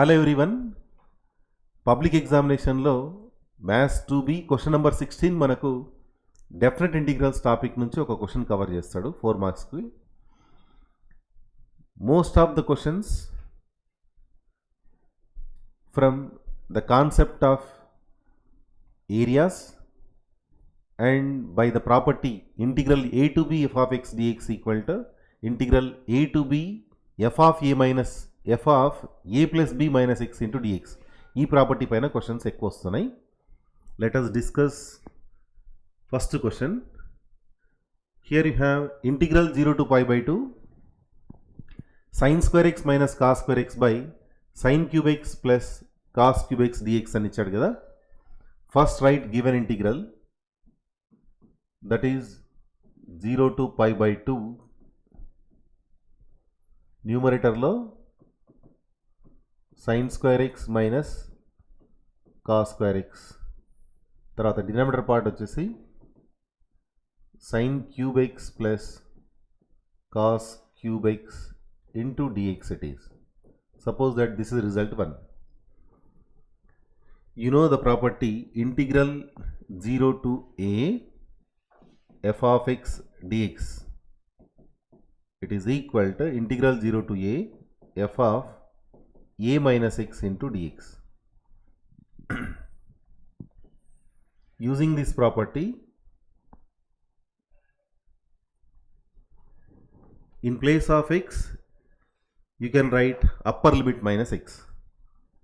Hello everyone, public ఎగ్జామినేషన్లో maths 2B question number 16 మనకు definite integrals topic నుంచి ఒక క్వశ్చన్ కవర్ చేస్తాడు 4 మార్క్స్కి. Most of the questions from the concept of areas and by the property integral a to b f of x dx equal to integral a to b f of a minus f of a plus b minus x into dx. ఈ property పైన questions ఎక్కువ వస్తున్నాయి. Let us discuss first question. Here you have integral 0 to pi by 2 sin square x minus cos square x by sin cube x plus cos cube x dx అని ఇచ్చాడు కదా. First right given integral that is 0 to pi by 2. న్యూమరేటర్లో sin square x minus cos square x, తర్వాత denominator part వచ్చేసి sin cube x plus cos cube x into dx it is. Suppose that this is result 1. You know the property integral 0 to a f of x dx. It is equal to integral 0 to a f of a minus x into dx. Using this property, in place of x, you can write upper limit minus x,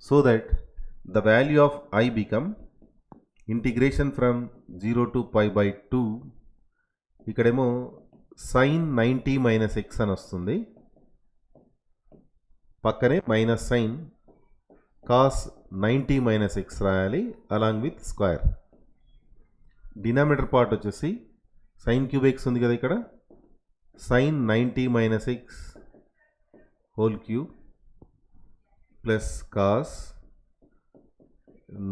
so that the value of I become integration from 0 to pi by 2. ఇక్కడేమో sin 90 minus x అని వస్తుంది, పక్కనే minus sine cos 90 minus x రాయాలి along with square. Denominator part వచ్చేసి sine cube x ఉంది కదా, ఇక్కడ sine 90 minus x whole cube plus cos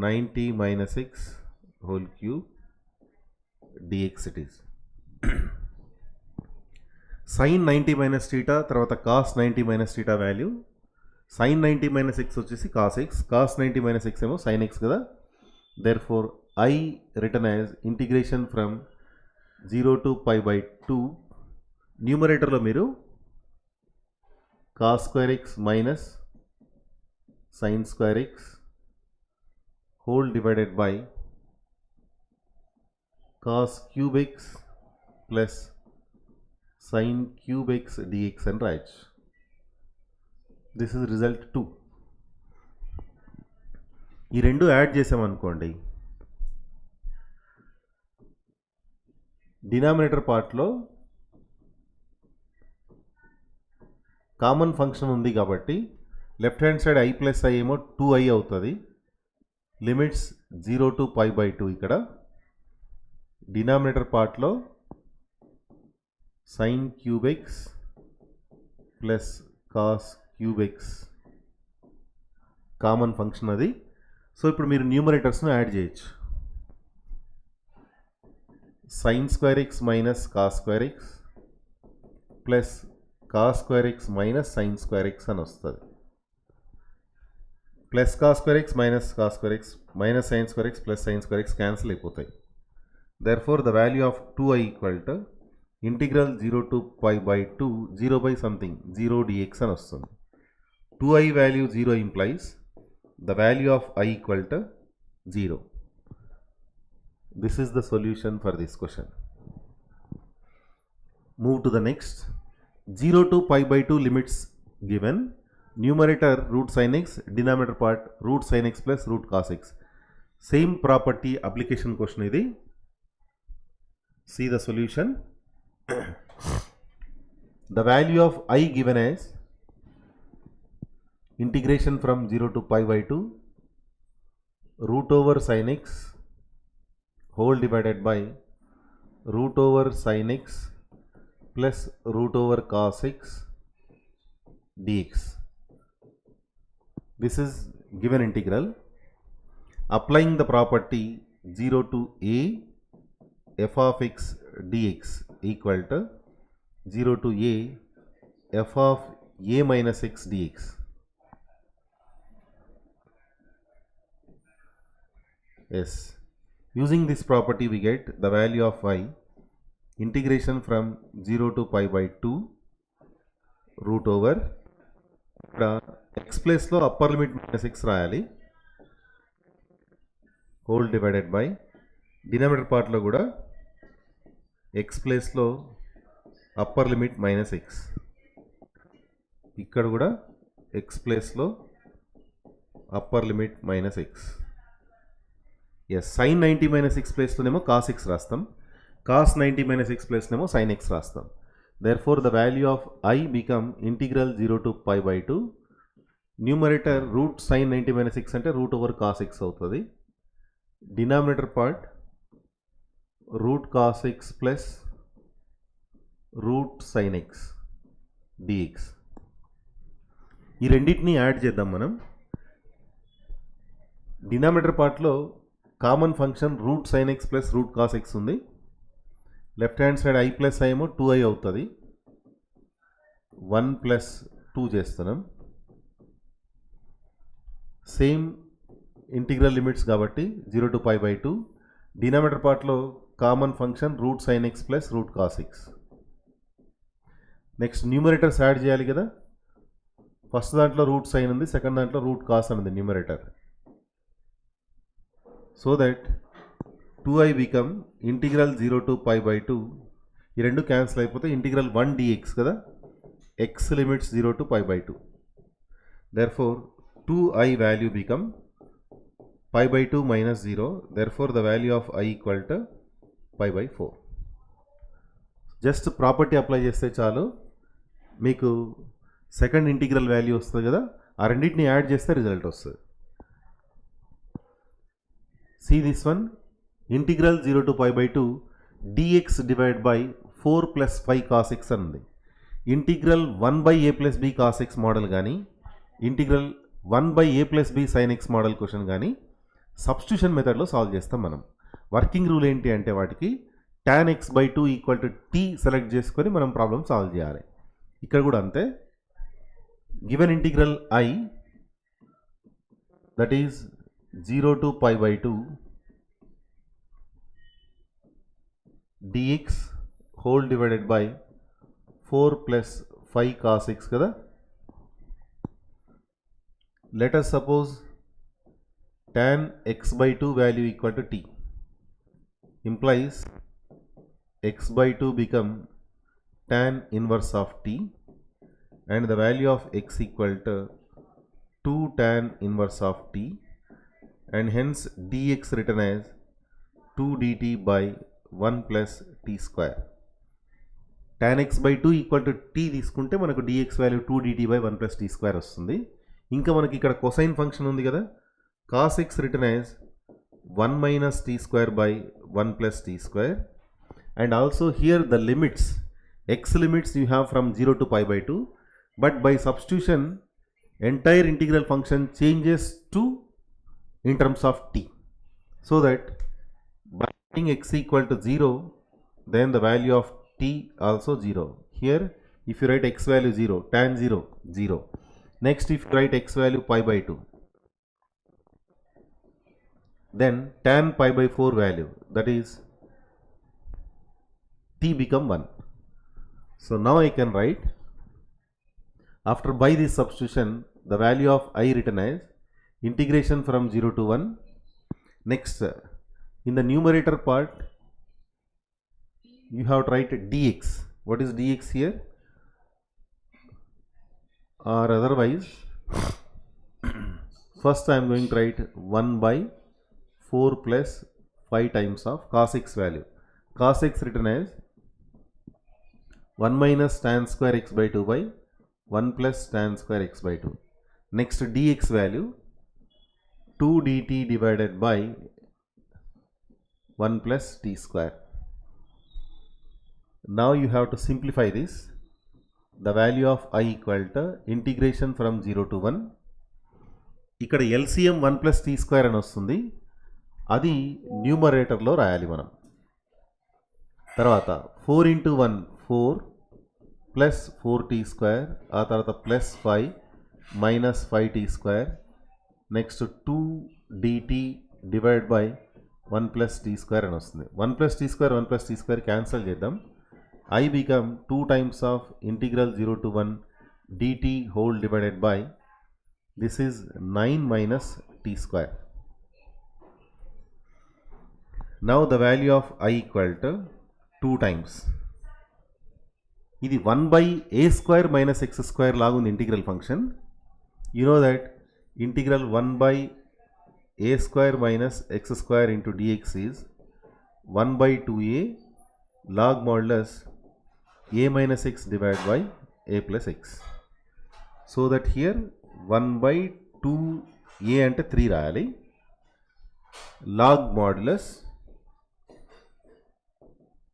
90 minus x whole cube d x it is. Sine 90 minus theta తర్వాత cos 90 minus theta value, sin 90 minus x వచ్చేసి cos x, cos 90 minus x ఏమో sin x కదా. therefore I written as integration from 0 to pi by 2. న్యూమరేటర్లో మీరు cos square x minus sin square x whole divided by cos cube x plus sin cube x dx అని రాయొచ్చు. This is result 2. ఈ రెండు add చేసామనుకోండి, denominator పార్ట్లో common function ఉంది కాబట్టి left hand side i plus i ఏమో 2i అవుతుంది. Limits 0 to pi by 2. ఇక్కడ డినామినేటర్ పార్ట్లో sin cube x plus cos cube x common function అది. సో ఇప్పుడు మీరు న్యూమరేటర్స్ను యాడ్ చేయొచ్చు. Sine square x minus cos square x plus cos square x minus sine square x అని వస్తుంది. Plus cos square x minus cos square x minus sine square x plus sine square x cancel అయిపోతాయి. Therefore the value of 2i equal to integral 0 to pi by 2 0 by something 0 dx అని వస్తుంది. 2i value 0 implies the value of I equal to 0. This is the solution for this question. Move to the next. 0 to pi by 2 limits given. Numerator root sin x, denominator part root sin x plus root cos x. Same property application question idi. See the solution. The value of I given as integration from 0 to pi by 2 root over sin x whole divided by root over sin x plus root over cos x dx. This is given integral. Applying the property 0 to a f of x dx equal to 0 to a f of a minus x dx. Yes. Using this property we get the value of y integration from 0 to pi by 2 root over ఇక్కడ x ప్లేస్లో upper limit minus x రాయాలి whole divided by denominator పార్ట్లో కూడా x ప్లేస్లో upper limit minus x ఇక్కడ కూడా x ప్లేస్లో upper limit minus x. ఎస్ sin 90 మైనస్ x ప్లేస్లోనేమో cos x రాస్తాం, cos 90 మైనస్ x ప్లేస్లోనేమో sin x రాస్తాం. Therefore the value of I become integral 0 to pi by 2 numerator root sin 90 minus x అంటే root over cos x అవుతుంది. Denominator part root cos x plus root sin x dx. ఈ రెండింటిని add చేద్దాం మనం. Denominator పార్ట్లో common function root sin x plus root cos x ఉంది. Left hand side I plus I ఏమో 2i అవుతుంది, 1 plus 2 చేస్తున్నాం. సేమ్ ఇంటిగ్రల్ లిమిట్స్ కాబట్టి 0 టు పై బై 2. డినామినేటర్ పార్ట్లో common function root sin x plus root cos x. Next numerators add చేయాలి కదా. First దాంట్లో root sine ఉంది, సెకండ్ దాంట్లో రూట్ కాస్ ఉంది numerator. So that 2i become integral 0 to pi by 2. ఈ రెండు cancel అయిపోతే ఇంటిగ్రల్ 1 dx కదా, x limits 0 to pi by 2. Therefore 2i value become pi by 2 minus 0. Therefore the value of i equal to pi by 4. Just property apply చేస్తే చాలు, మీకు second integral value వస్తుంది కదా, ఆ రెండింటిని యాడ్ చేస్తే రిజల్ట్ వస్తుంది. See this one, integral 0 to pi by 2 dx divided by 4 plus 5 cos x ఉంది. Integral 1 by a plus b cos x model కానీ, integral 1 by a plus b sin x model question కానీ substitution మెథడ్లో solve చేస్తాం మనం. Working rule ఏంటి అంటే వాటికి tan x by 2 equal to t select చేసుకొని మనం ప్రాబ్లమ్ సాల్వ్ చేయాలి. ఇక్కడ కూడా అంతే. Given integral I that is 0 to pi by 2 dx whole divided by 4 plus 5 cos x kada. Let us suppose tan x by 2 value equal to t, implies x by 2 become tan inverse of t and the value of x equal to 2 tan inverse of t and hence dx written as 2 dt by 1 plus t square. tan x by 2 equal to t తీసుకుంటే మనకు dx value 2 dt by 1 plus t square వస్తుంది. ఇంకా మనకి ఇక్కడ cosine function ఉంది కదా, cos x written as 1 minus t square by 1 plus t square. And also here the limits, x limits you have from 0 to pi by 2, but by substitution entire integral function changes to in terms of t, so that by putting x equal to 0 then the value of t also 0. Here if you write x value 0, tan 0 0. Next if you write x value pi by 2, then tan pi by 4 value, that is t become 1. So now I can write, after by this substitution, the value of I written as integration from 0 to 1. Next, in the numerator part, you have to write dx. What is dx here? Or otherwise, first I am going to write 1 by 4 plus 5 times of cos x value. Cos x written as 1 minus tan square x by 2 by 1 plus tan square x by 2. Next dx value 2 dt divided by 1 plus t square. Now you have to simplify this. The value of I equal to integration from 0 to 1. ఇక్కడ LCM 1 plus t square అని వస్తుంది, అది న్యూమరేటర్లో రాయాలి మనం. తర్వాత 4 into 1 4 plus 4t square, ఆ తర్వాత plus 5 minus 5t square. Next 2 dt divide by 1 plus t square అని వస్తుంది. 1 ప్లస్ టీ స్క్వేర్ క్యాన్సిల్ చేద్దాం. I become 2 times of integral 0 to 1 dt whole divided by, this is 9 minus t square. Now the value of I equal to 2 times. ఇది 1 by a square minus x square లాగా ఉంది integral function. You know that integral 1 by a square minus x square into dx is 1 by 2a log modulus a minus x divided by a plus x. So that here 1 by 2a అంటే 3 రాయాలి, log modulus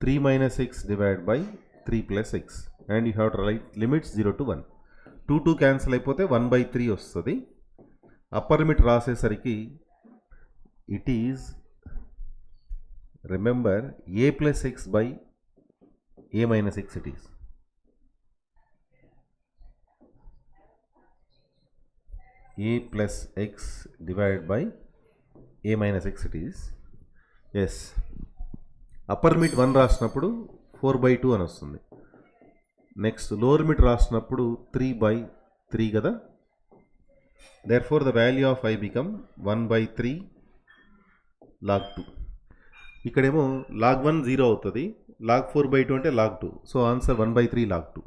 3 minus x divided by 3 plus x, and you have to write limits 0 to 1. 2 cancel అయిపోతే 1 by 3 వస్తుంది. Upper limit రాసేసరికి it is, remember, a plus x by a minus x it is. A plus x divided by a minus x it is. Yes, upper limit 1 రాసినప్పుడు 4 by 2 అని వస్తుంది. Next lower limit రాసినప్పుడు 3 by 3 కదా. therefore the value of I become 1 by 3 log 2. ఇక్కడేమో log 1 0 అవుతుంది, log 4 by 2 అంటే log 2. So answer 1 by 3 log 2.